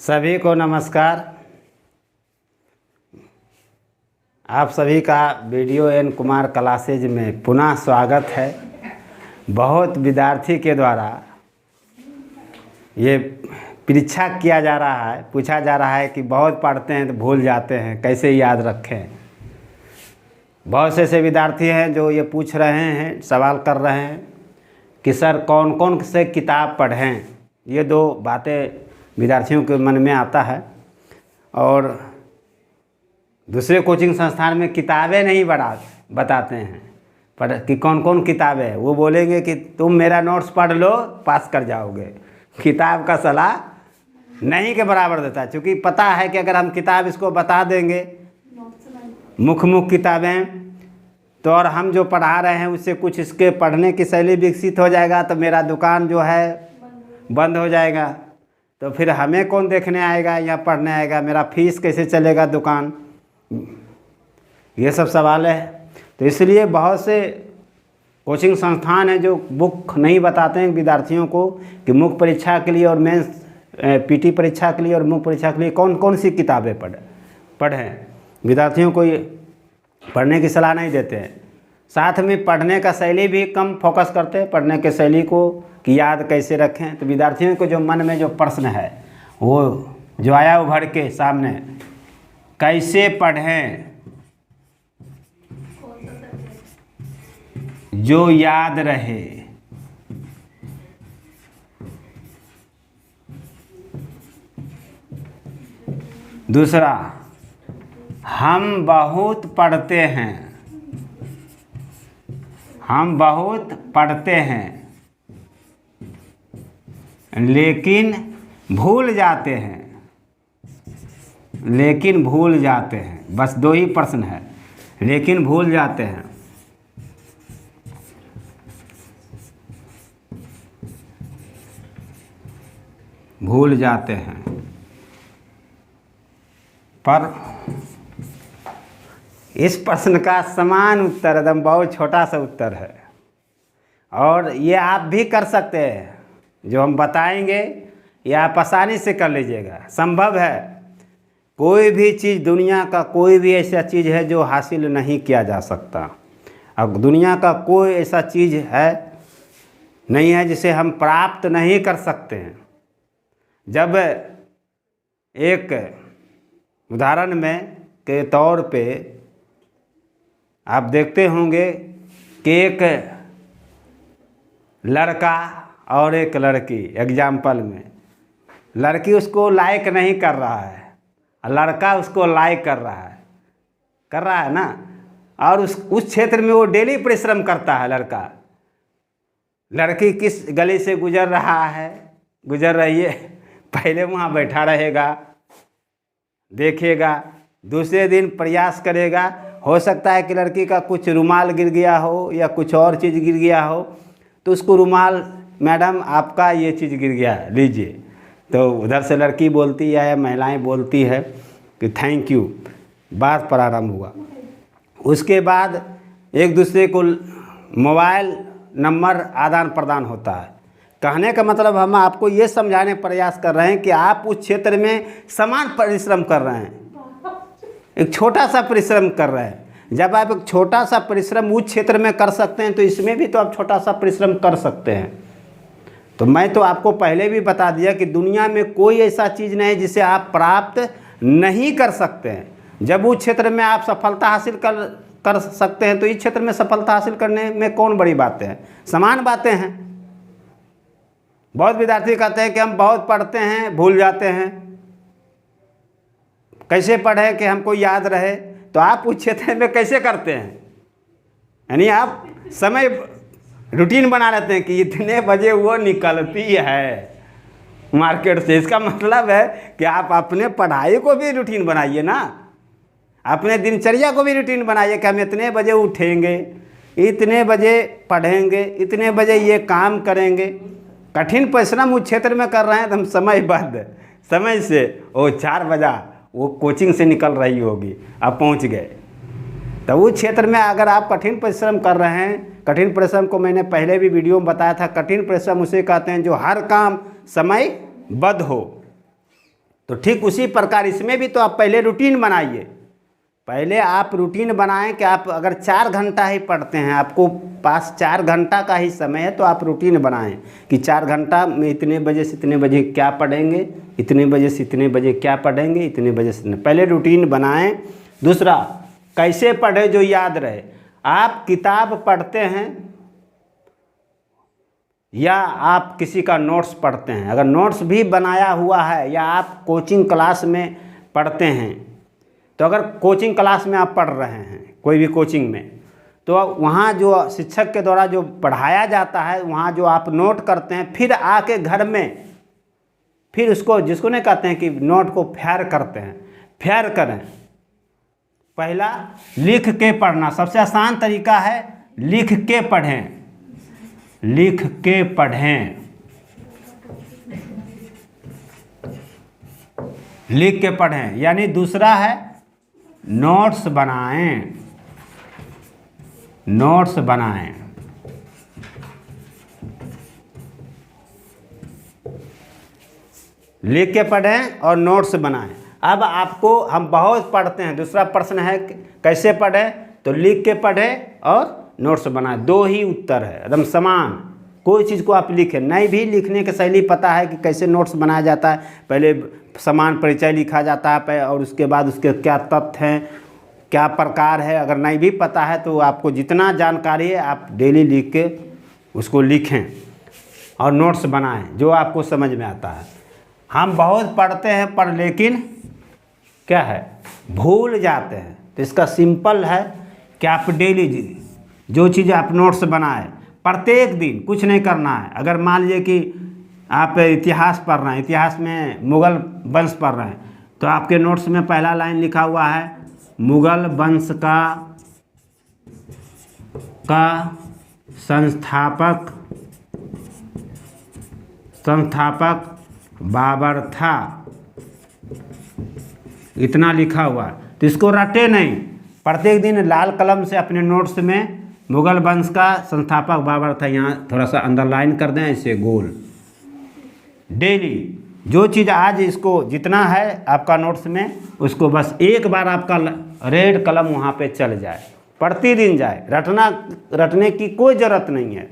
सभी को नमस्कार। आप सभी का वीडियो एन कुमार क्लासेज में पुनः स्वागत है। बहुत विद्यार्थी के द्वारा ये परीक्षा किया जा रहा है, पूछा जा रहा है कि बहुत पढ़ते हैं तो भूल जाते हैं, कैसे याद रखें। बहुत से ऐसे विद्यार्थी हैं जो ये पूछ रहे हैं, सवाल कर रहे हैं कि सर कौन कौन से किताब पढ़ें। ये दो बातें विद्यार्थियों के मन में आता है। और दूसरे कोचिंग संस्थान में किताबें नहीं बताते हैं पर कि कौन कौन किताबें, वो बोलेंगे कि तुम मेरा नोट्स पढ़ लो पास कर जाओगे। किताब का सलाह नहीं के बराबर देता है, क्योंकि पता है कि अगर हम किताब इसको बता देंगे मुख्य किताबें तो और हम जो पढ़ा रहे हैं उससे कुछ इसके पढ़ने की शैली विकसित हो जाएगा तो मेरा दुकान जो है बंद हो जाएगा। तो फिर हमें कौन देखने आएगा, यहाँ पढ़ने आएगा, मेरा फीस कैसे चलेगा दुकान, ये सब सवाल है। तो इसलिए बहुत से कोचिंग संस्थान हैं जो बुक नहीं बताते हैं विद्यार्थियों को कि मुख्य परीक्षा के लिए और मेंस पीटी परीक्षा के लिए और मुख्य परीक्षा के लिए कौन कौन सी किताबें पढ़ें। विद्यार्थियों को ये पढ़ने की सलाह नहीं देते हैं। साथ में पढ़ने का शैली भी कम फोकस करते हैं, पढ़ने के शैली को कि याद कैसे रखें। तो विद्यार्थियों को जो मन में जो प्रश्न है वो जो आया उभर के सामने, कैसे पढ़ें जो याद रहे। दूसरा, हम बहुत पढ़ते हैं, हम बहुत पढ़ते हैं लेकिन भूल जाते हैं, लेकिन भूल जाते हैं। बस दो ही प्रश्न है, लेकिन भूल जाते हैं। भूल जाते हैं पर इस प्रश्न का समान उत्तर एकदम बहुत छोटा सा उत्तर है और ये आप भी कर सकते हैं। जो हम बताएंगे ये आप आसानी से कर लीजिएगा, संभव है। कोई भी चीज़, दुनिया का कोई भी ऐसा चीज़ है जो हासिल नहीं किया जा सकता। अब दुनिया का कोई ऐसा चीज़ है नहीं है जिसे हम प्राप्त नहीं कर सकते हैं। जब एक उदाहरण में के तौर पे आप देखते होंगे कि एक लड़का और एक लड़की, एग्जाम्पल में लड़की उसको लाइक नहीं कर रहा है और लड़का उसको लाइक कर रहा है ना। और उस क्षेत्र में वो डेली परिश्रम करता है लड़का। लड़की किस गली से गुजर रही है, पहले वहाँ बैठा रहेगा, देखेगा, दूसरे दिन प्रयास करेगा। हो सकता है कि लड़की का कुछ रुमाल गिर गया हो या कुछ और चीज़ गिर गया हो तो उसको रुमाल, मैडम आपका ये चीज़ गिर गया है, लीजिए। तो उधर से लड़की बोलती है, महिलाएं बोलती है कि थैंक यू, बात प्रारंभ हुआ। उसके बाद एक दूसरे को मोबाइल नंबर आदान प्रदान होता है। कहने का मतलब हम आपको ये समझाने प्रयास कर रहे हैं कि आप उस क्षेत्र में समान परिश्रम कर रहे हैं, एक छोटा सा परिश्रम कर रहे हैं। जब आप एक छोटा सा परिश्रम उस क्षेत्र में कर सकते हैं तो इसमें भी तो आप छोटा सा परिश्रम कर सकते हैं। तो मैं तो आपको पहले भी बता दिया कि दुनिया में कोई ऐसा चीज़ नहीं जिसे आप प्राप्त नहीं कर सकते हैं। जब उस क्षेत्र में आप सफलता हासिल कर सकते हैं तो इस क्षेत्र में सफलता हासिल करने में कौन बड़ी बातें हैं, समान बातें हैं। बहुत विद्यार्थी कहते हैं कि हम बहुत पढ़ते हैं भूल जाते हैं, कैसे पढ़ें कि हमको याद रहे। तो आप उस क्षेत्र में कैसे करते हैं, यानी आप समय रूटीन बना लेते हैं कि इतने बजे वो निकलती है मार्केट से। इसका मतलब है कि आप अपने पढ़ाई को भी रूटीन बनाइए ना, अपने दिनचर्या को भी रूटीन बनाइए कि हम इतने बजे उठेंगे, इतने बजे पढ़ेंगे, इतने बजे ये काम करेंगे। कठिन परिश्रम उस क्षेत्र में कर रहे हैं तो हम समयबद्ध समय से वो 4 बजा वो कोचिंग से निकल रही होगी, अब पहुंच गए। तो उस क्षेत्र में अगर आप कठिन परिश्रम कर रहे हैं, कठिन परिश्रम को मैंने पहले भी वीडियो में बताया था, कठिन परिश्रम उसे कहते हैं जो हर काम समयबद्ध हो। तो ठीक उसी प्रकार इसमें भी तो आप पहले रूटीन बनाइए। पहले आप रूटीन बनाएं कि आप अगर 4 घंटा ही पढ़ते हैं, आपको पास 4 घंटा का ही समय है, तो आप रूटीन बनाएं कि 4 घंटा में इतने बजे से इतने बजे क्या पढ़ेंगे, इतने बजे से इतने बजे क्या पढ़ेंगे, इतने बजे से इतने। पहले रूटीन बनाएं। दूसरा, कैसे पढ़े जो याद रहे। आप किताब पढ़ते हैं या आप किसी का नोट्स पढ़ते हैं, अगर नोट्स भी बनाया हुआ है या आप कोचिंग क्लास में पढ़ते हैं, तो अगर कोचिंग क्लास में आप पढ़ रहे हैं कोई भी कोचिंग में, तो वहाँ जो शिक्षक के द्वारा जो पढ़ाया जाता है वहाँ जो आप नोट करते हैं, फिर आके घर में फिर उसको, जिसको नहीं कहते हैं कि नोट को फेयर करते हैं, फेयर करें। पहला लिख के पढ़ना, सबसे आसान तरीका है लिख के पढ़ें, लिख के पढ़ें, लिख के पढ़ें। यानी दूसरा है नोट्स बनाएं, नोट्स बनाएं। लिख के पढ़ें और नोट्स बनाएं। अब आपको, हम बहुत पढ़ते हैं, दूसरा प्रश्न है कैसे पढ़ें, तो लिख के पढ़ें और नोट्स बनाएं। 2 ही उत्तर है, एकदम समान। कोई चीज़ को आप लिखें, नहीं भी लिखने की शैली पता है कि कैसे नोट्स बनाया जाता है, पहले समान परिचय लिखा जाता है और उसके बाद उसके क्या तथ्य हैं, क्या प्रकार है, अगर नहीं भी पता है तो आपको जितना जानकारी है आप डेली लिख के उसको लिखें और नोट्स बनाएं जो आपको समझ में आता है। हम बहुत पढ़ते हैं पर लेकिन क्या है, भूल जाते हैं। तो इसका सिंपल है कि आप डेली जो चीज़ आप नोट्स बनाएं, प्रत्येक दिन कुछ नहीं करना है। अगर मान लीजिए कि आप इतिहास पढ़ रहे हैं, इतिहास में मुगल वंश पढ़ रहे हैं, तो आपके नोट्स में पहला लाइन लिखा हुआ है मुगल वंश का संस्थापक बाबर था, इतना लिखा हुआ है। तो इसको रटे नहीं, प्रत्येक दिन लाल कलम से अपने नोट्स में मुगल वंश का संस्थापक बाबर था, यहाँ थोड़ा सा अंडरलाइन कर दें इसे गोल। डेली जो चीज़ आज इसको जितना है आपका नोट्स में, उसको बस एक बार आपका रेड कलम वहाँ पे चल जाए, प्रतिदिन जाए, रटने की कोई ज़रूरत नहीं है।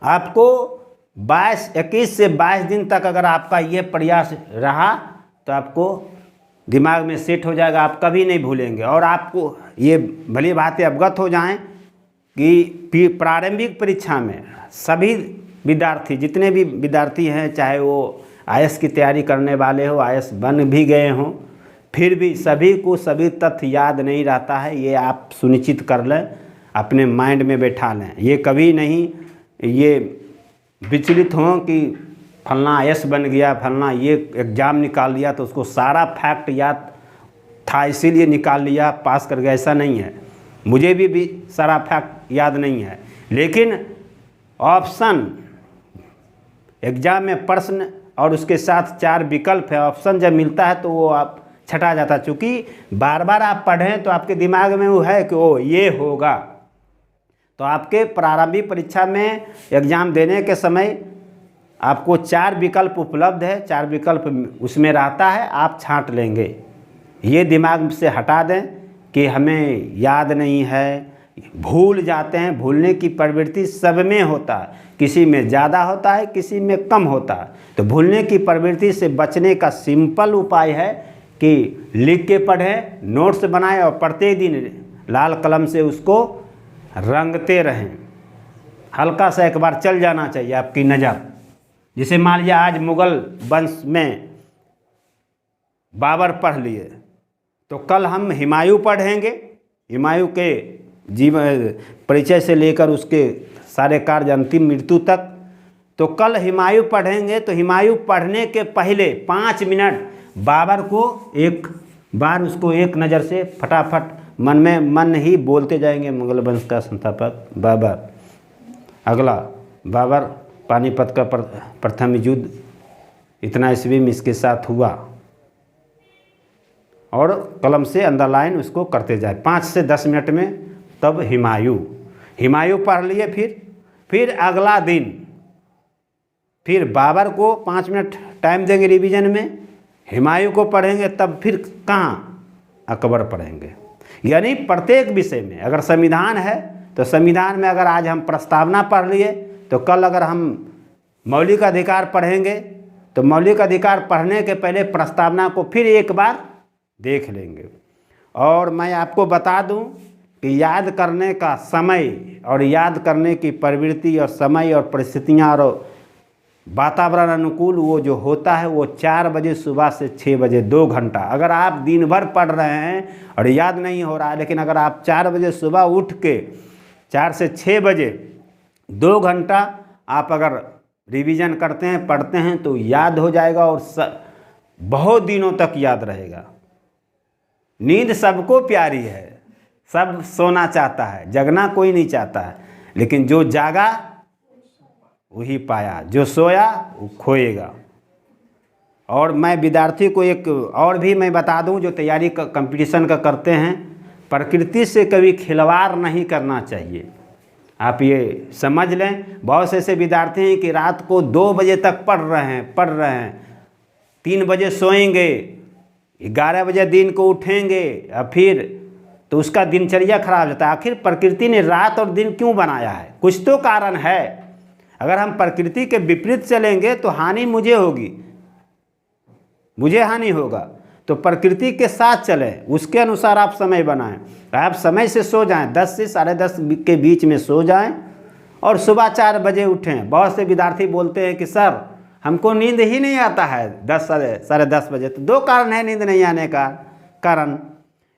आपको 21 से 22 दिन तक अगर आपका ये प्रयास रहा तो आपको दिमाग में सेट हो जाएगा, आप कभी नहीं भूलेंगे। और आपको ये भली भांति अवगत हो जाएं कि प्रारंभिक परीक्षा में सभी विद्यार्थी, जितने भी विद्यार्थी हैं, चाहे वो आईएएस की तैयारी करने वाले हो, आईएएस बन भी गए हों, फिर भी सभी को सभी तथ्य याद नहीं रहता है। ये आप सुनिश्चित कर लें, अपने माइंड में बैठा लें। ये कभी नहीं ये विचलित हों कि फलना आईएएस बन गया, फलना ये एग्ज़ाम निकाल लिया तो उसको सारा फैक्ट याद था इसीलिए निकाल लिया, पास कर गया, ऐसा नहीं है। मुझे भी सारा फैक्ट याद नहीं है, लेकिन ऑप्शन एग्ज़ाम में प्रश्न और उसके साथ 4 विकल्प है, ऑप्शन जब मिलता है तो वो आप छटा जाता है। चूँकि बार बार आप पढ़ें तो आपके दिमाग में वो है कि ओ ये होगा। तो आपके प्रारंभिक परीक्षा में एग्ज़ाम देने के समय आपको 4 विकल्प उपलब्ध है, 4 विकल्प उसमें रहता है, आप छांट लेंगे। ये दिमाग से हटा दें कि हमें याद नहीं है, भूल जाते हैं। भूलने की प्रवृत्ति सब में होता है, किसी में ज़्यादा होता है, किसी में कम होता है। तो भूलने की प्रवृत्ति से बचने का सिंपल उपाय है कि लिख के पढ़ें, नोट्स बनाएं और प्रत्येक दिन लाल कलम से उसको रंगते रहें। हल्का सा एक बार चल जाना चाहिए आपकी नज़र। जैसे मान लीजिए आज मुगल वंश में बाबर पढ़ लिए, तो कल हम हुमायूं पढ़ेंगे। हुमायूं के जीवन परिचय से लेकर उसके सारे कार्य अंतिम मृत्यु तक। तो कल हुमायूं पढ़ेंगे, तो हुमायूं पढ़ने के पहले 5 मिनट बाबर को एक बार उसको एक नज़र से फटाफट मन ही बोलते जाएंगे, मुगल वंश का संस्थापक बाबर। अगला, बाबर पानीपत का प्रथम युद्ध इतना ईस्वी में इसके साथ हुआ, और कलम से अंडरलाइन उसको करते जाए 5 से 10 मिनट में। तब हुमायूं पढ़ लिए। फिर अगला दिन फिर बाबर को 5 मिनट टाइम देंगे रिवीजन में, हुमायूं को पढ़ेंगे तब फिर कहाँ अकबर पढ़ेंगे। यानी प्रत्येक विषय में अगर संविधान है तो संविधान में अगर आज हम प्रस्तावना पढ़ लिए तो कल अगर हम मौलिक अधिकार पढ़ेंगे तो मौलिक अधिकार पढ़ने के पहले प्रस्तावना को फिर एक बार देख लेंगे। और मैं आपको बता दूं कि याद करने का समय और याद करने की प्रवृत्ति और समय और परिस्थितियाँ और वातावरण अनुकूल वो जो होता है वो 4 बजे सुबह से 6 बजे 2 घंटा। अगर आप दिन भर पढ़ रहे हैं और याद नहीं हो रहा है, लेकिन अगर आप 4 बजे सुबह उठ के 4 से 6 बजे 2 घंटा आप अगर रिवीजन करते हैं, पढ़ते हैं तो याद हो जाएगा और बहुत दिनों तक याद रहेगा। नींद सबको प्यारी है, सब सोना चाहता है, जगना कोई नहीं चाहता है, लेकिन जो जागा वही पाया, जो सोया वो खोएगा। और मैं विद्यार्थी को एक और भी मैं बता दूं जो तैयारी कंपटीशन का करते हैं, प्रकृति से कभी खिलवाड़ नहीं करना चाहिए। आप ये समझ लें, बहुत से ऐसे विद्यार्थी हैं कि रात को 2 बजे तक पढ़ रहे हैं, 3 बजे सोएंगे, 11 बजे दिन को उठेंगे, और फिर तो उसका दिनचर्या खराब हो जाता है। आखिर प्रकृति ने रात और दिन क्यों बनाया है? कुछ तो कारण है। अगर हम प्रकृति के विपरीत चलेंगे तो हानि मुझे होगी, मुझे हानि होगा। तो प्रकृति के साथ चलें, उसके अनुसार आप समय बनाएं। आप समय से सो जाएं, 10 से 10:30 के बीच में सो जाएं और सुबह 4 बजे उठें। बहुत से विद्यार्थी बोलते हैं कि सर हमको नींद ही नहीं आता है 10 साढ़े 10 बजे। तो 2 कारण है नींद नहीं आने का कारण।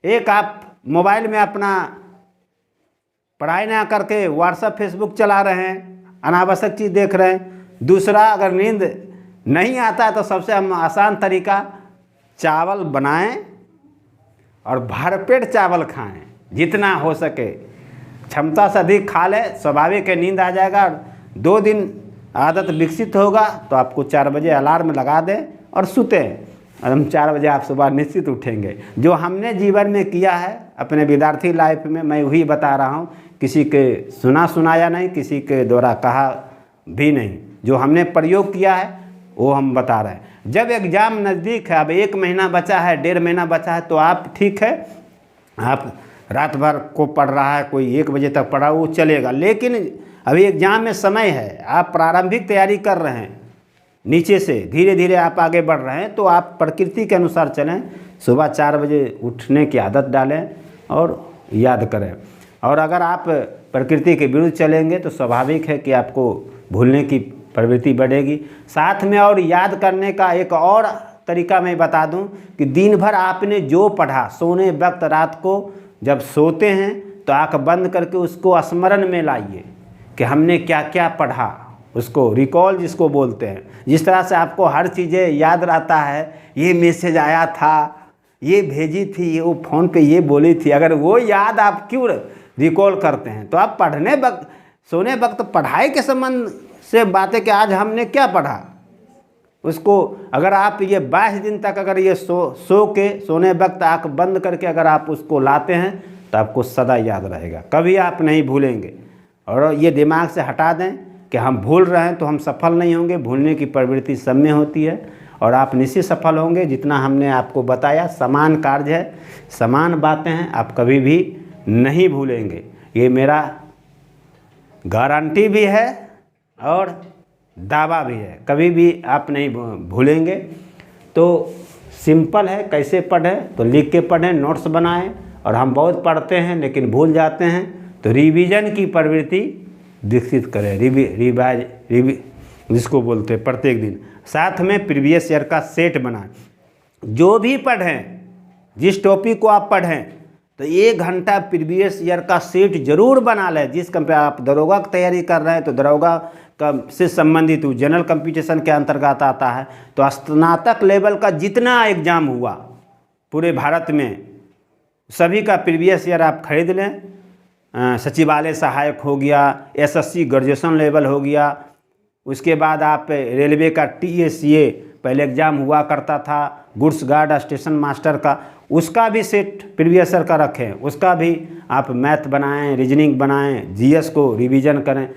एक, आप मोबाइल में अपना पढ़ाई ना करके व्हाट्सएप फेसबुक चला रहे हैं, अनावश्यक चीज़ देख रहे हैं। दूसरा, अगर नींद नहीं आता है तो सबसे आसान तरीका, चावल बनाएं और भरपेट चावल खाएं, जितना हो सके क्षमता से अधिक खा लें, स्वाभाविक है नींद आ जाएगा। 2 दिन आदत विकसित होगा तो आपको 4 बजे अलार्म लगा दें और सोतें, और हम 4 बजे आप सुबह निश्चित उठेंगे। जो हमने जीवन में किया है अपने विद्यार्थी लाइफ में, मैं वही बता रहा हूँ, किसी के सुनाया नहीं, किसी के द्वारा कहा भी नहीं। जो हमने प्रयोग किया है वो हम बता रहे हैं। जब एग्ज़ाम नज़दीक है, अब 1 महीना बचा है, 1.5 महीना बचा है, तो आप ठीक है, आप रात भर को पढ़ रहा है, कोई 1 बजे तक पढ़ा, वो चलेगा। लेकिन अभी एग्ज़ाम में समय है, आप प्रारंभिक तैयारी कर रहे हैं, नीचे से धीरे धीरे आप आगे बढ़ रहे हैं, तो आप प्रकृति के अनुसार चलें। सुबह 4 बजे उठने की आदत डालें और याद करें। और अगर आप प्रकृति के विरुद्ध चलेंगे तो स्वाभाविक है कि आपको भूलने की प्रवृत्ति बढ़ेगी। साथ में और याद करने का एक और तरीका मैं बता दूं कि दिन भर आपने जो पढ़ा, सोने वक्त रात को जब सोते हैं तो आँख बंद करके उसको स्मरण में लाइए कि हमने क्या क्या पढ़ा, उसको रिकॉल जिसको बोलते हैं। जिस तरह से आपको हर चीज़ें याद रहता है, ये मैसेज आया था, ये भेजी थी, ये वो फ़ोन पे ये बोली थी, अगर वो याद आप क्यों रिकॉल करते हैं तो आप पढ़ने वक्त, सोने वक्त पढ़ाई के संबंध से बातें कि आज हमने क्या पढ़ा, उसको अगर आप ये 22 दिन तक अगर ये सो के सोने वक्त आँख बंद करके अगर आप उसको लाते हैं तो आपको सदा याद रहेगा, कभी आप नहीं भूलेंगे। और ये दिमाग से हटा दें कि हम भूल रहे हैं तो हम सफल नहीं होंगे। भूलने की प्रवृत्ति सब में होती है और आप निश्चित सफल होंगे। जितना हमने आपको बताया, समान कार्य है, समान बातें हैं, आप कभी भी नहीं भूलेंगे। ये मेरा गारंटी भी है और दावा भी है, कभी भी आप नहीं भूलेंगे। तो सिंपल है, कैसे पढ़ें तो लिख के पढ़ें, नोट्स बनाएं। और हम बहुत पढ़ते हैं लेकिन भूल जाते हैं, तो रिवीजन की प्रवृत्ति विकसित करें, रिवाइज जिसको बोलते हैं प्रत्येक दिन। साथ में प्रीवियस ईयर का सेट बनाएं। जो भी पढ़ें, जिस टॉपिक को आप पढ़ें तो 1 घंटा प्रीवियस ईयर का सेट जरूर बना लें। जिस कंपनी आप दरोगा की तैयारी कर रहे हैं तो दरोगा का से संबंधित जनरल कंपटीशन के अंतर्गत आता है, तो स्नातक लेवल का जितना एग्ज़ाम हुआ पूरे भारत में सभी का प्रीवियस ईयर आप खरीद लें। सचिवालय सहायक हो गया, एसएससी ग्रेजुएशन लेवल हो गया, उसके बाद आप रेलवे का TSA पहले एग्ज़ाम हुआ करता था, गुड्स गार्ड स्टेशन मास्टर का, उसका भी सेट प्रीवियस ईयर का रखें। उसका भी आप मैथ बनाएं, रीजनिंग बनाएं, GS को रिवीजन करें,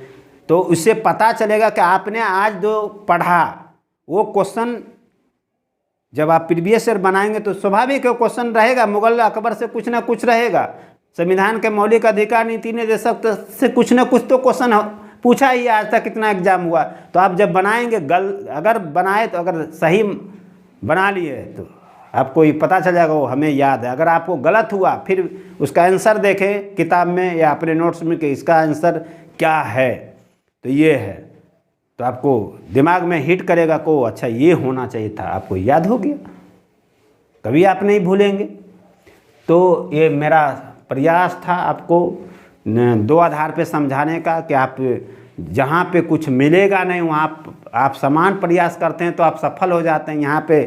तो उससे पता चलेगा कि आपने आज जो पढ़ा वो क्वेश्चन जब आप प्रीवियस ईयर बनाएंगे तो स्वाभाविक है क्वेश्चन रहेगा, मुगल अकबर से कुछ ना कुछ रहेगा, संविधान के मौलिक अधिकार नीति निर्देशक से कुछ ना कुछ तो क्वेश्चन पूछा ही। आज तक कितना एग्जाम हुआ, तो आप जब बनाएंगे अगर बनाए तो अगर सही बना लिए तो आपको ये पता चल जाएगा, वो हमें याद है। अगर आपको गलत हुआ फिर उसका आंसर देखें किताब में या अपने नोट्स में कि इसका आंसर क्या है, तो ये है, तो आपको दिमाग में हिट करेगा को अच्छा ये होना चाहिए था, आपको याद हो गया, कभी आप नहीं भूलेंगे। तो ये मेरा प्रयास था आपको दो आधार पे समझाने का कि आप जहाँ पे कुछ मिलेगा नहीं वहाँ आप समान प्रयास करते हैं तो आप सफल हो जाते हैं। यहाँ पे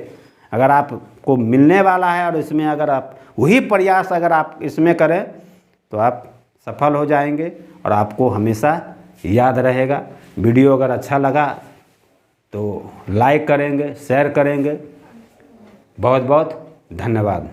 अगर आपको मिलने वाला है और इसमें अगर आप वही प्रयास अगर आप इसमें करें तो आप सफल हो जाएंगे और आपको हमेशा याद रहेगा। वीडियो अगर अच्छा लगा तो लाइक करेंगे, शेयर करेंगे। बहुत बहुत धन्यवाद।